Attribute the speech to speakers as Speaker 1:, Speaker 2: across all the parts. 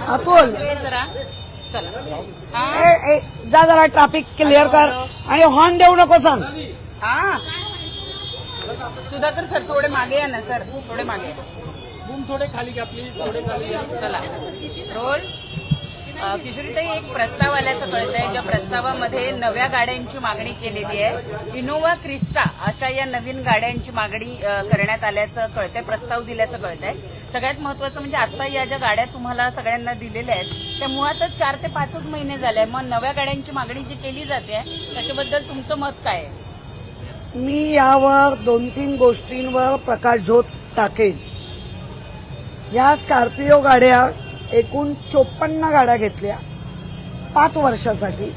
Speaker 1: अतुल जा जरा traffic clear कर आणि हॉर्न देऊ नको सांग.
Speaker 2: हा सुधाकर सर थोडे मागे या ना सर, थोडे मागे.
Speaker 3: थोडे खाली घ्या प्लीज, थोडे खाली घ्या.
Speaker 2: चला रोल. किशोरीताई, एक प्रस्ताव आल्याचं कळत आहे, ज्या प्रस्तावामध्ये नव्या गाड्यांची मागणी केलेली आहे. इनोव्हा क्रिस्टा अशा या नवीन गाड्यांची मागणी करण्यात आल्याचं कळतंय, प्रस्ताव दिल्याचं कळतंय. सगळ्यात महत्वाचं म्हणजे आता या ज्या गाड्या तुम्हाला सगळ्यांना दिलेल्या आहेत त्या मुळातच 4 ते 5 महिने झाले. मग नव्या गाड्यांची मागणी जी केली जाते त्याच्याबद्दल तुमचं मत काय आहे?
Speaker 1: मी यावर 2-3 गोष्टींवर प्रकाशझोत टाकेन. या स्कॉर्पिओ गाड्या एकूण 54 गाड्या घेतल्या 5 वर्षासाठी.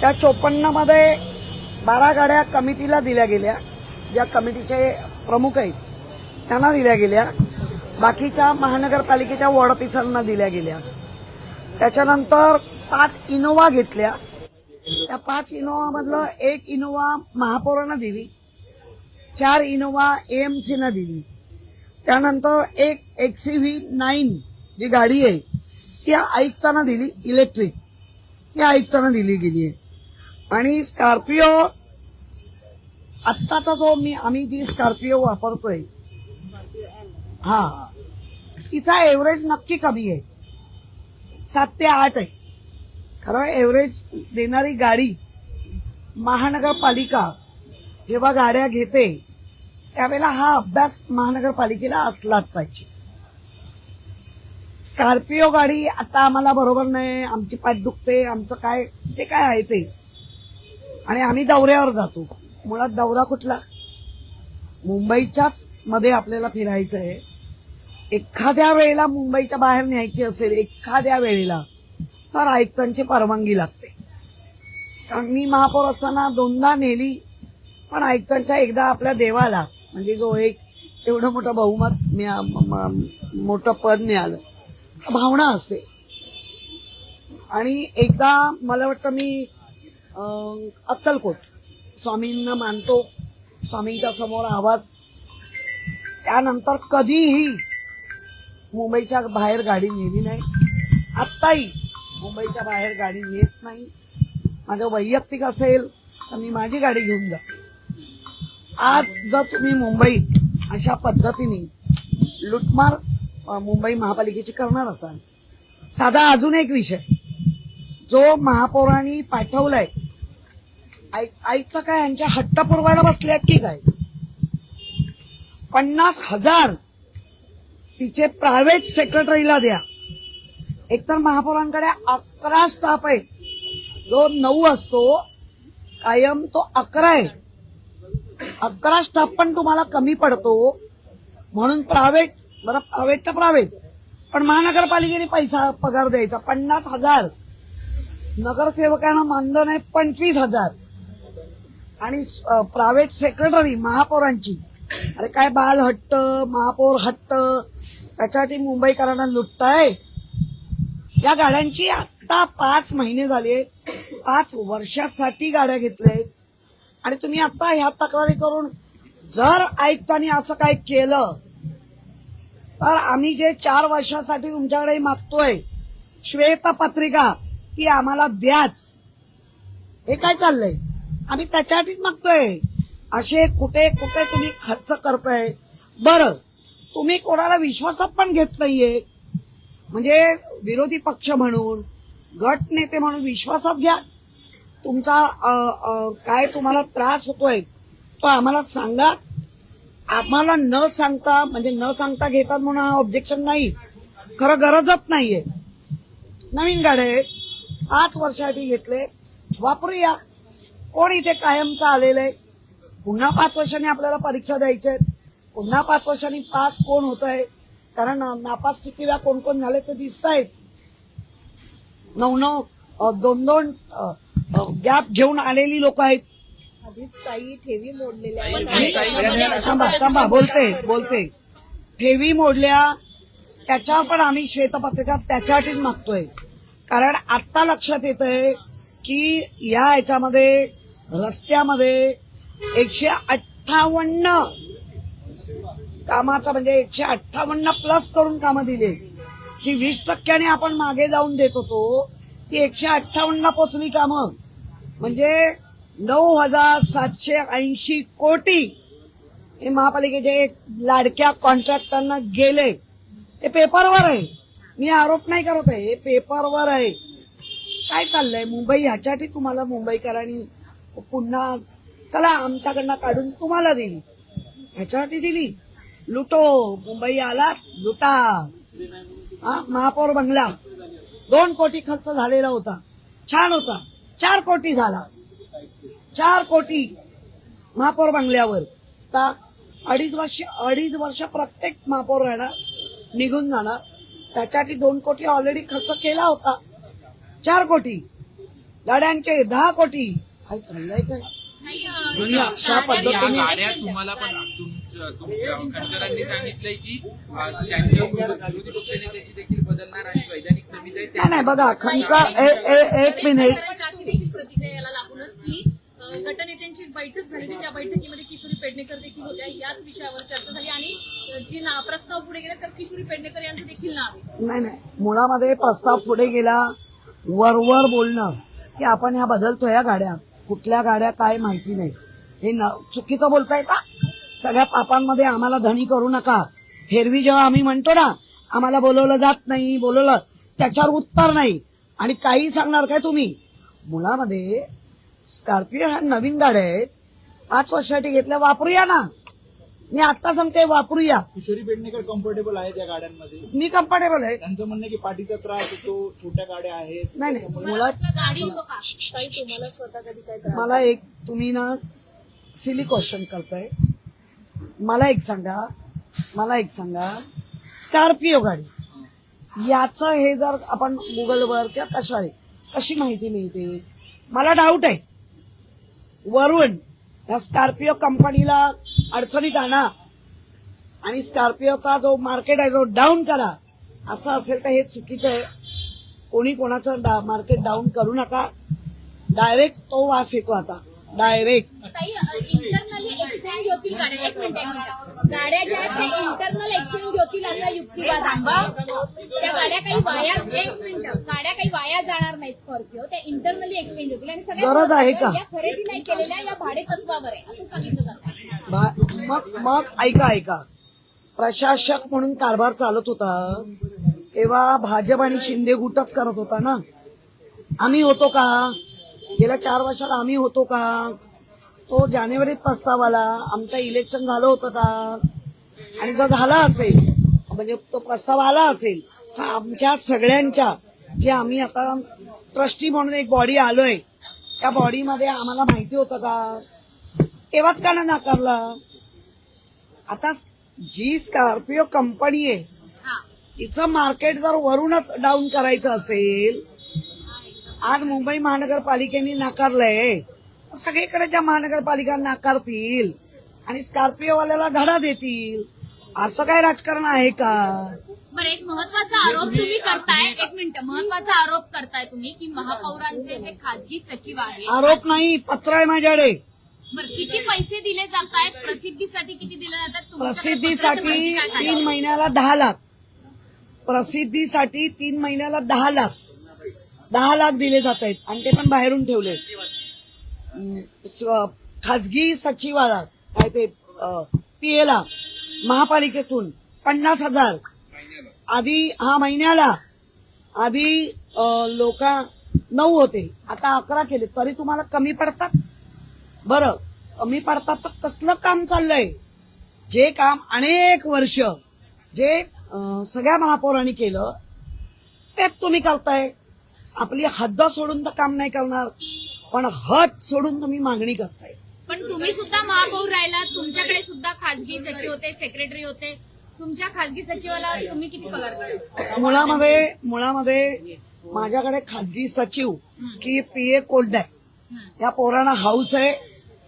Speaker 1: त्या 54 मध्ये 12 गाड्या कमिटीला दिल्या गेल्या, ज्या कमिटीचे प्रमुख आहेत त्यांना दिल्या गेल्या. बाकीच्या महानगरपालिकेच्या वॉर्ड ऑफिसरांना दिल्या गेल्या. त्याच्यानंतर 5 इनोव्हा घेतल्या. त्या 5 इनोव्हा मधलं 1 इनोव्हा महापौरांना दिली, 4 इनोव्हा एएमसीना दिली. त्यानंतर एक XUV9 जी गाडी आहे ती आयुक्तांना दिली, इलेक्ट्रिक, ती आयुक्तांना दिली गेली आहे. आणि स्कॉर्पिओ आत्ताचा जो आम्ही जी स्कॉर्पिओ वापरतोय तिचा एव्हरेज नक्की कमी आहे, 7 ते 8 आहे. खरं एव्हरेज देणारी गाडी महानगरपालिका जेव्हा गाड्या घेते त्यावेळेला हा अभ्यास महानगरपालिकेला असलाच पाहिजे. स्कॉर्पिओ गाडी आता आम्हाला बरोबर नाही, आमची पाठ दुखते, आमचं काय ते काय आहे ते, आणि आम्ही दौऱ्यावर जातो. मुळात दौरा कुठला, मुंबईच्याच मध्ये आपल्याला फिरायचं आहे. एखाद्या वेळेला मुंबईच्या बाहेर न्यायची असेल एखाद्या वेळेला तर आयुक्तांची परवानगी लागते. कारण मी महापौर असताना 2दा नेली, पण आयुक्तांच्या एकदा आपल्या देवाला म्हणजे जो एक एवढं मोठं बहुमत मोठं पद मिळालं, भावना असते. आणि एकदा मला वाटतं मी अक्कलकोट स्वामींना मानतो, स्वामींच्या समोर आवाज, त्यानंतर कधीही मुंबईच्या बाहेर गाडी नेली नाही. आत्ताही मुंबईच्या बाहेर गाडी नेत नाही. माझं वैयक्तिक असेल तर मी माझी गाडी घेऊन जातो. आज जर तुम्ही मुंबईत अशा पद्धतीने लुटमार मुंबई महापालिकेची करणार असाल, साधा अजून एक विषय जो महापौरांनी पाठवलाय, आयुक्त काय यांच्या हट्ट पुरवायला बसल्यात की काय, 50,000 तिचे प्रायव्हेट सेक्रेटरीला द्या. एकतर महापौरांकडे 11 स्टाफ आहे, जो 9 असतो कायम तो 11 आहे. 11 स्टाफ पण तुम्हाला कमी पडतो म्हणून प्रायव्हेट, बरं प्रायव्हेट तर प्रायव्हेट, पण महानगरपालिकेने पैसा पगार द्यायचा 50,000, नगरसेवकांना मानधन आहे 25,000, आणि प्रायव्हेट सेक्रेटरी महापौरांची, अरे काय बाल हट्ट, महापौर हट्ट, त्याच्यासाठी मुंबईकरांना लुटताय. या गाड्यांची आता 5 महिने झाले, 5 वर्षासाठी गाड्या घेतल्यात. आणि तुम्ही आता ह्या तक्रारी करून जर आयुक्तांनी असं काय केलं तर आम्ही जे 4 वर्षासाठी तुमच्याकडे मागतोय श्वेतपत्रिका ती आम्हाला द्याच. हे काय चाललंय, आम्ही त्याच्यासाठीच मागतोय. असे कुठे कुठे तुम्ही खर्च करताय. बरं, तुम्ही कोणाला विश्वासात पण घेत नाहीये, म्हणजे विरोधी पक्ष म्हणून, गट नेते म्हणून विश्वासात घ्या. तुमचा काय तुम्हाला त्रास होतोय तो आम्हाला सांगा. आम्हाला न सांगता, म्हणजे न सांगता घेतात म्हणून ऑब्जेक्शन नाही, खरं गरजच नाहीये. नवीन गाड्या आहेत, 5 वर्षासाठी घेतले, वापरूया. कोण इथे कायमचं आलेलं आहे, पुन्हा 5 वर्षांनी आपल्याला परीक्षा द्यायच्या आहेत, पुन्हा 5 वर्षांनी पास कोण होत आहे, कारण नापास किती वेळा कोण कोण झाले ते दिसत आहेत. 9-9 दोन दोन गॅप घेऊन आलेली लोक आहेत.
Speaker 4: आधीच काही ठेवी मोडलेल्या आहेत आणि त्याच्यामध्ये
Speaker 1: थांबा बोलते ठेवी मोडल्या त्याच्यावर पण आम्ही श्वेतपत्रिका त्याच्यासाठीच मागतोय. कारण आता लक्षात येतंय की या ह्याच्यामध्ये रस्त्यामध्ये 158 कामाचा म्हणजे 158 प्लस करून कामं दिली की 20% आपण मागे जाऊन देत होतो ती 158 पोचली कामं. म्हणजे 9,780 कोटी हे महापालिकेचे लाडक्या कॉन्ट्रॅक्टरना गेले. ते पेपरवर आहे, मी आरोप नाही करत आहे, हे पेपरवर आहे. काय चाललंय मुंबई ह्याच्यासाठी तुम्हाला मुंबईकरांनी पुन्हा चला आमच्याकडनं काढून तुम्हाला दिली ह्याच्यासाठी दिली. लुटो मुंबई आलात लुटा. हा महापौर बंगला 2 कोटी खर्च झालेला होता, छान होता. 4 कोटी झाला, 4 कोटी महापौर बंगल्यावर. आता 2.5 वर्ष प्रत्येक महापौर राहणार, निघून जाणार. त्याच्यासाठी 2 कोटी ऑलरेडी खर्च केला होता. 4 कोटी गाड्यांचे 10 कोटी. काय चाललंय काय दुनिया अशा
Speaker 5: या
Speaker 1: पद्धतीने.
Speaker 5: गाड्या तुम्हाला पण तुमच्या खासदारांनी सांगितलंय की त्यांच्यासोबत विरोधी पक्षनेत्याची देखील बदलणार आणि वैधानिक समिती आहे
Speaker 1: नाही नाही बघा एक मिनिट.
Speaker 6: अशी देखील प्रतिक्रिया याला लागूनच की गटनेत्यांची बैठक झाली होती, त्या बैठकीमध्ये किशोरी पेडणेकर देखील होत्या. याच विषयावर चर्चा झाली आणि जे प्रस्ताव पुढे गेले तर किशोरी पेडणेकर यांचं देखील नाव आहे.
Speaker 1: नाही मुळामध्ये प्रस्ताव पुढे गेला. वरवर बोलणं की आपण ह्या बदलतोय या गाड्या, कुठल्या गाड्या काय माहिती नाही, हे चुकीचं बोलताय का? सगळ्या पापांमध्ये आम्हाला धनी करू नका. हेरवी जेव्हा आम्ही म्हणतो ना आम्हाला बोलवलं जात नाही, बोलवलं त्याच्यावर उत्तर नाही आणि काही सांगणार काय तुम्ही. मुळामध्ये स्कॉर्पिओ ह्या नवीन गाड्या आहेत, 5 वर्षासाठी घेतल्या, वापरूया ना. मी आता सांगते वापरूया.
Speaker 7: किशोरी पेडणेकर कम्फर्टेबल आहेत या गाड्यांमध्ये.
Speaker 1: मी कम्फर्टेबल आहे.
Speaker 7: त्यांचं म्हणणं की पाठीचा त्रास होतो, छोट्या गाड्या आहेत.
Speaker 1: नाही मुळात
Speaker 6: गाडी होतो का?
Speaker 4: काही तुम्हाला स्वतः कधी काय त्रास
Speaker 1: मला एक तुम्ही ना सिली क्वेश्चन करताय. मला एक सांगा स्कॉर्पिओ गाडी याचं हे जर आपण गुगलवर किंवा कशी माहिती मिळते. मला डाऊट आहे वरून या स्कॉर्पिओ कंपनीला अडचणीत आणा आणि स्कॉर्पिओचा जो मार्केट आहे तो डाऊन करा. असं असेल तर हे चुकीचं आहे. कोणी कोणाचं मार्केट डाऊन करू नका. डायरेक्ट तो वास येतो आता डायरेक्ट.
Speaker 6: इंटरनली एक्सचेंज होतील गाड्या. एक मिनिट गाड्या ज्या आहेत त्या इंटरनल एक्सचेंज होतील असा युक्तिवाद आहे. त्या गाड्या काही वाया गाड्या काही वाया जाणार नाहीत स्कॉर्पिओ, त्या इंटरनली एक्सचेंज होतील आणि
Speaker 1: गरज आहे का?
Speaker 6: या खरेदी नाही केलेल्या या भाडे तत्वावर आहे असं सांगितलं जातं.
Speaker 1: मग ऐका प्रशासक म्हणून कारभार चालत होता तेव्हा भाजप आणि शिंदे गुटच करत होता ना. आम्ही होतो का गेल्या 4 वर्षात? आम्ही होतो का? तो जानेवारीत प्रस्ताव आला, आमचं इलेक्शन झालं होतं का? आणि जर झाला असेल म्हणजे तो प्रस्ताव आला असेल तर आमच्या सगळ्यांच्या जे आम्ही आता ट्रस्टी म्हणून एक बॉडी आलोय त्या बॉडीमध्ये आम्हाला माहिती होतं का? तेव्हाच का नाही नाकारला? आता जी स्कॉर्पिओ कंपनी आहे तिचं मार्केट जर वरूनच डाऊन करायचं असेल, आज मुंबई महानगरपालिकेने नाकारलंय, सगळीकडे ज्या महानगरपालिका नाकारतील आणि स्कॉर्पिओवाल्याला धडा देतील, असं काय राजकारण आहे का?
Speaker 6: बरं, एक महत्वाचा आरोप तुम्ही करताय. एक मिनिट, महत्वाचा आरोप करताय तुम्ही की महापौरांचे जे खासगी सचिव आहेत.
Speaker 1: आरोप नाही, पत्र आहे माझ्याकडे.
Speaker 6: बरं, किती पैसे दिले जात आहेत प्रसिद्धीसाठी? किती दिले जातात?
Speaker 1: प्रसिद्धीसाठी 3 महिन्याला 10 लाख. प्रसिद्धीसाठी 3 महिन्याला 10 लाख 10 लाख दिले जात आहेत आणि ते पण बाहेरून ठेवले. खाजगी सचिवाला काय ते पीएला महापालिकेतून 50,000 आधी महिन्याला. आधी लोक 9 होते, आता 11 केले. तरी तुम्हाला कमी पडतात? बरं, कमी पडतात तर कसलं काम चाललंय? जे काम अनेक वर्ष जे सगळ्या महापौरांनी केलं तेच तुम्ही करताय. आपली हद्द सोडून तर काम नाही करणार, पण हद सोडून तुम्ही मागणी करताय.
Speaker 6: पण तुम्ही सुद्धा महापौर राहिला, तुमच्याकडे सुद्धा खासगी सचिव होते, सेक्रेटरी होते. तुमच्या खासगी सचिवाला तुम्ही किती पगार दिला?
Speaker 1: मुळामध्ये माझ्याकडे खाजगी सचिव की पीए कोल्ड आहे. या पोरांना हाऊस आहे.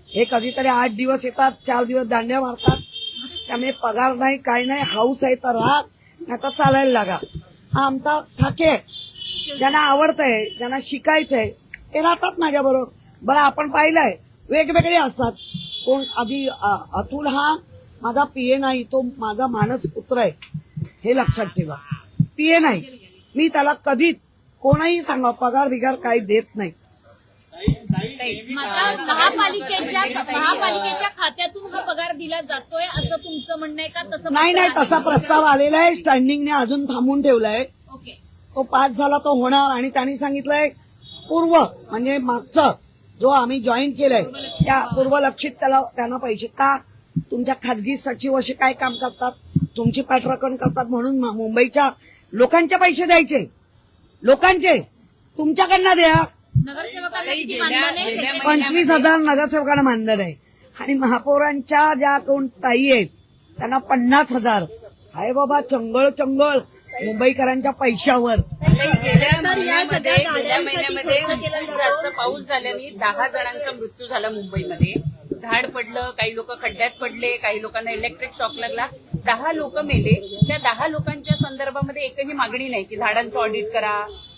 Speaker 1: हे कधीतरी 8 दिवस येतात, 4 दिवस दांड्या मारतात. त्यामुळे पगार नाही, काही नाही. हाऊस आहे तर राहा, नाही तर चालायला लागा. हा आमचा ठाके आहे. ज्यांना आवडतंय, ज्यांना शिकायचंय ते राहतात माझ्या बरोबर. बरं, आपण पाहिलंय वेगवेगळे असतात. कोण आधी अतुल हा माझा पीए नाही, तो माझा मानस पुत्र आहे, हे लक्षात ठेवा. पीए नाही, मी त्याला कधी कोणाही सांगा पगार बिगार काही देत नाही.
Speaker 6: मात्र महापालिकेच्या खात्यातून हा पगार दिला जातोय असं तुमचं म्हणणं आहे का? तसं
Speaker 1: नाही, तसा प्रस्ताव आलेला आहे. स्टँडिंगने अजून थांबून ठेवलाय.
Speaker 6: ओके.
Speaker 1: तो पास झाला तो होणार. आणि त्यांनी सांगितलंय पूर्व म्हणजे मागचं जो आम्ही जॉईन केलंय त्या पूर्वलक्षित त्यांना पैसे का. तुमच्या खाजगी सचिव असे काय काम करतात, तुमची पाठराखण करतात म्हणून मुंबईच्या लोकांचे पैसे द्यायचे. लोकांचे तुमच्याकडनं द्या.
Speaker 6: नगरसेवकांना किती मानधन आहे?
Speaker 1: 25,000 नगरसेवकांना मानधन आहे. आणि महापौरांच्या ज्या कोण ताई आहेत त्यांना 50,000 आहे. बाबा चंगळ मुंबईकरांच्या पैशावर.
Speaker 2: गेल्या महिन्यामध्ये खूप जास्त पाऊस झाल्याने 10 जणांचा मृत्यू झाला मुंबईमध्ये. झाड पडलं, काही लोक खड्ड्यात पडले, काही लोकांना इलेक्ट्रिक शॉक लागला, 10 लोक मेले. त्या 10 लोकांच्या संदर्भामध्ये एकही मागणी नाही की झाडांचं ऑडिट करा,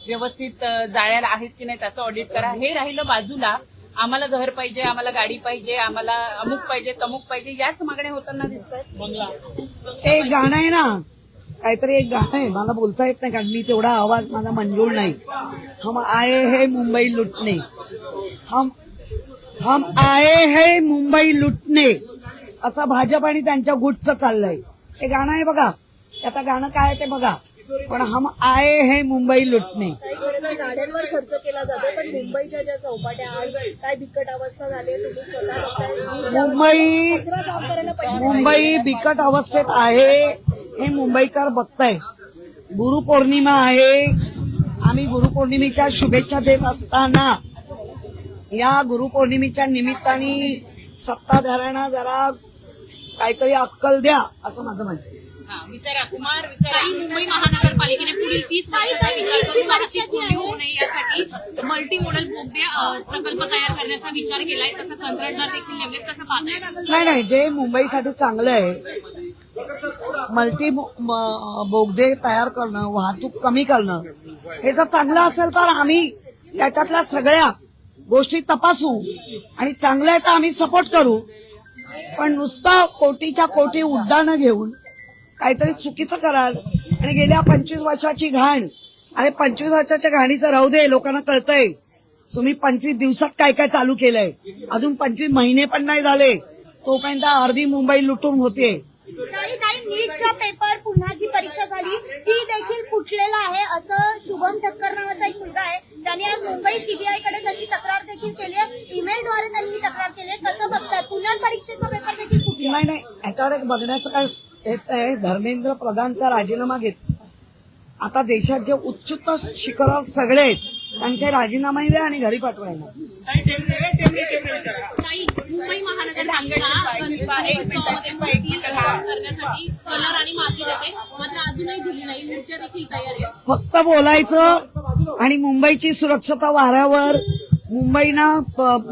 Speaker 2: व्यवस्थित जाळ्याला आहेत की नाही त्याचं ऑडिट करा. हे राहिलं बाजूला. आम्हाला घर पाहिजे, आम्हाला गाडी पाहिजे, आम्हाला अमुक पाहिजे, तमुक पाहिजे, याच मागण्या होताना दिसत आहेत.
Speaker 1: एक गाणं आहे ना, काहीतरी एक गाणं आहे, मला बोलता येत नाही कारण मी तेवढा आवाज माझा मंजूर नाही. हम आए है मुंबई लुटणे, हम आए है मुंबई लुटणे, असं भाजप आणि त्यांच्या गुटचं चाललंय. ते गाणं आहे बघा. आता गाणं काय आहे ते बघा. पण हम आए है मुंबई लुटणे.
Speaker 4: काही खरं तर गाड्यांवर खर्च केला जातो, पण मुंबईच्या ज्या चौपाट्या आज काय बिकट अवस्था झाली आहे, तुम्ही स्वतः बघताय. कचरा साफ करायला पैसे
Speaker 1: मुंबई बिकट अवस्थेत आहे हे मुंबईकर बघताय. गुरुपौर्णिमा आहे. आम्ही गुरुपौर्णिमेच्या शुभेच्छा देत असताना या गुरुपौर्णिमेच्या निमित्ताने सत्ताधाऱ्यांना जरा काहीतरी अक्कल द्या असं माझं म्हणणं आहे.
Speaker 2: विचारा कुमार, विचारा.
Speaker 8: मुंबई महानगरपालिकेने पुढील 30 वर्षाचा विचार करून वाहतूक कोंडी होऊ नये यासाठी मल्टी मोडल बोगदे प्रकल्प तयार करण्याचा विचार केलाय. तसं कंत्राटदार देखील नेमलेत. कसं पाहताय?
Speaker 1: नाही, जे मुंबईसाठी चांगलं आहे मल्टी बोगदे तयार करणं, वाहतूक कमी करणं, हे जर चांगलं असेल तर आम्ही त्याच्यातल्या सगळ्या गोष्टी तपासू आणि चांगलं आहे तर आम्ही सपोर्ट करू. पण नुसतं कोटीच्या कोटी उड्डाणं घेऊन काहीतरी चुकीचं कराल. आणि गेल्या 25 वर्षाची घाण, आणि 25 वर्षाच्या घाणीचं राहू दे, लोकांना कळतंय तुम्ही 25 दिवसात काय काय चालू केलंय. अजून 25 महिने पण नाही झाले तोपर्यंत अर्धी मुंबई लुटून होते.
Speaker 6: नीटचा पेपर पुन्हा जी परीक्षा झाली ती देखील फुटलेला आहे असं शुभम ठक्कर नावाचा एक मुलगा आहे, त्याने आज मुंबई सीबीआयकडे तशी तक्रार देखील केली आहे. ईमेलद्वारे त्यांनी तक्रार केली आहे. कसं बघताय? पुण्यात परीक्षेचा पेपर देखील फुटला.
Speaker 1: नाही, याच्यावर बघण्याचं काय येत आहे. धर्मेंद्र प्रधानचा राजीनामा घेत आता देशात जे उच्च शिखरावर सगळे आहेत त्यांचे राजीनामा द्या आणि घरी पाठवायला.
Speaker 8: मुंबई महानगरपालिका करण्यासाठी कलर आणि माती देते, मात्र अजूनही दिली नाही. मूर्त्या देखील तयार आहेत.
Speaker 1: फक्त बोलायचं आणि मुंबईची सुरक्षता वाऱ्यावर, मुंबईनं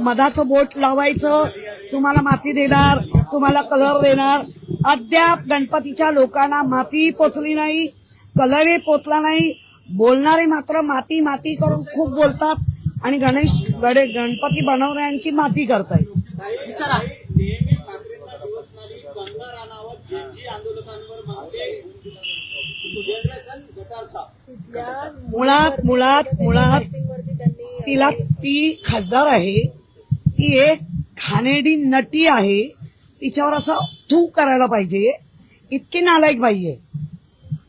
Speaker 1: मधाचं बोट लावायचं, तुम्हाला माती देणार, तुम्हाला कलर देणार. अद्याप गणपतीच्या लोकांना माती पोचली नाही, कलरही पोचला नाही. बोलणारे मात्र माती माती करून खूप बोलतात आणि गणपती बनवणाऱ्यांची माती करतायत. मुळात तिला ती खासदार आहे, ती एक घाणेरडी नटी आहे. तिच्यावर असं थू करायला पाहिजे. इतकी नालायक बाई आहे.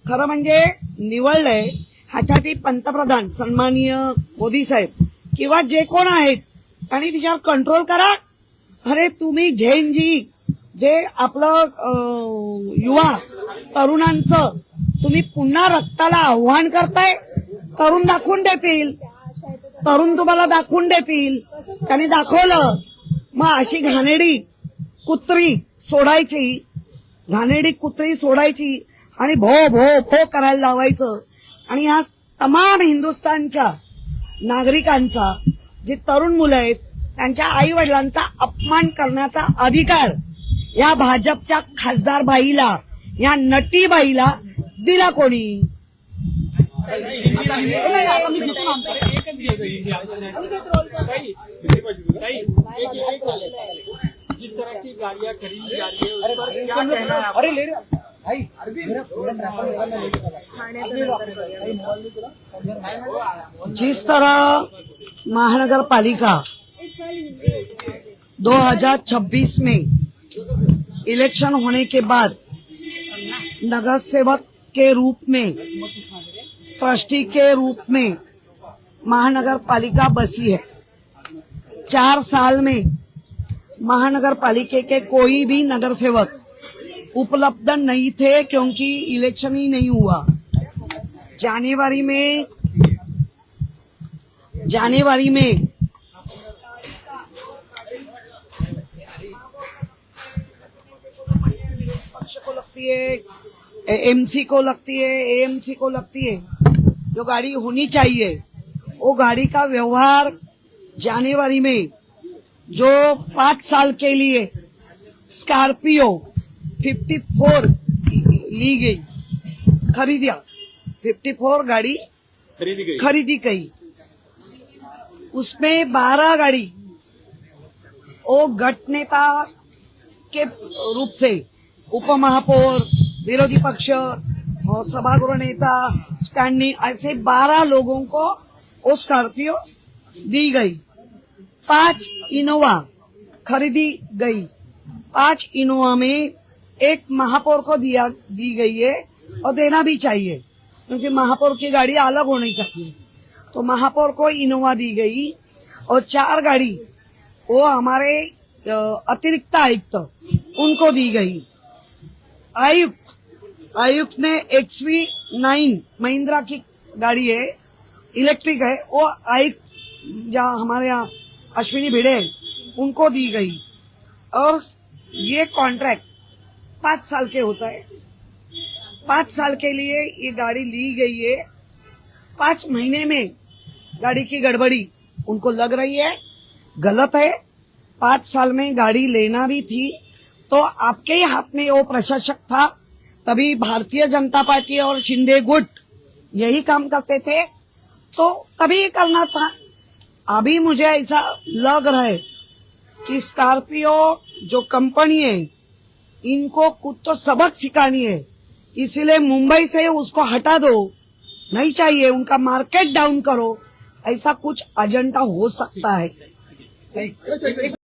Speaker 1: खरं म्हणजे निवडलंय ह्यासाठी पंतप्रधान सन्माननीय मोदी साहेब किंवा जे कोण आहेत त्यांनी तिच्यावर कंट्रोल करा. अरे तुम्ही झेनजी जे आपलं युवा तरुणांचं तुम्ही पुन्हा रक्ताला आव्हान करताय. तरुण दाखवून देतील, तरुण तुम्हाला दाखवून देतील. त्यांनी दाखवलं. मग अशी घाणेरडी कुत्री सोडायची, घाणेरडी कुत्री सोडायची आणि भो भो भो करायला लावायचं. आणि ह्या तमाम हिंदुस्थानच्या नागरिकांचा, जी तरुण मुलं आहेत त्यांच्या आई वडिलांचा अपमान करण्याचा अधिकार या भाजपच्या खासदार बाईला, या नटी बाईला दिला कोणी?
Speaker 3: जिस तरह की गाड़ियाँ खरीदी जा रही है उस पर क्या कहना है आपका?
Speaker 1: जिस तरह महानगर पालिका 2026 में इलेक्शन होने के बाद नगर सेवक के रूप में, ट्रस्टी के रूप में महानगर पालिका बसी है, 4 साल में महानगर पालिका के कोई भी नगर सेवक उपलब्ध नहीं थे क्योंकि इलेक्शन ही नहीं हुआ। जनवरी में पक्ष को लगती है, एमसी को लगती है, एएमसी को लगती है, जो गाड़ी होनी चाहिए वो गाड़ी का व्यवहार जनवरी में जो 5 साल के लिए स्कॉर्पियो 54 ली गई, खरीदिया, 54 गाड़ी खरीदी गई, उसमें 12 गाड़ी वो गट नेता के रूप से उपमहापौर, विरोधी पक्ष और सभागृह नेता, स्टैंडिंग, ऐसे 12 लोगों को वो स्कॉर्पियो दी गई। 5 इनोवा खरीदी गई, 5 इनोवा में एक महापौर को दी गई है और देना भी चाहिए क्योंकि महापौर की गाड़ी अलग होनी चाहिए। तो महापौर को इनोवा दी गई और 4 गाड़ी वो हमारे अतिरिक्त आयुक्त उनको दी गई। आयुक्त ने XV9 महिंद्रा की गाड़ी है, इलेक्ट्रिक है, वो आयुक्त जहाँ हमारे यहाँ अश्विनी भिड़े उनको दी गई और ये कॉन्ट्रैक्ट 5 साल के होता है। 5 साल के लिए ये गाड़ी ली गई है। 5 महीने में गाड़ी की गड़बड़ी उनको लग रही है, गलत है। 5 साल में गाड़ी लेना भी थी तो आपके ही हाथ में वो प्रशासक था, तभी भारतीय जनता पार्टी और शिंदे गुट यही काम करते थे तो तभी करना था। अभी मुझे ऐसा लग रहा है कि स्कॉर्पियो जो कंपनी है इनको कुछ तो सबक सिखानी है, इसलिए मुंबई से उसको हटा दो, नहीं चाहिए, उनका मार्केट डाउन करो, ऐसा कुछ एजेंडा हो सकता है।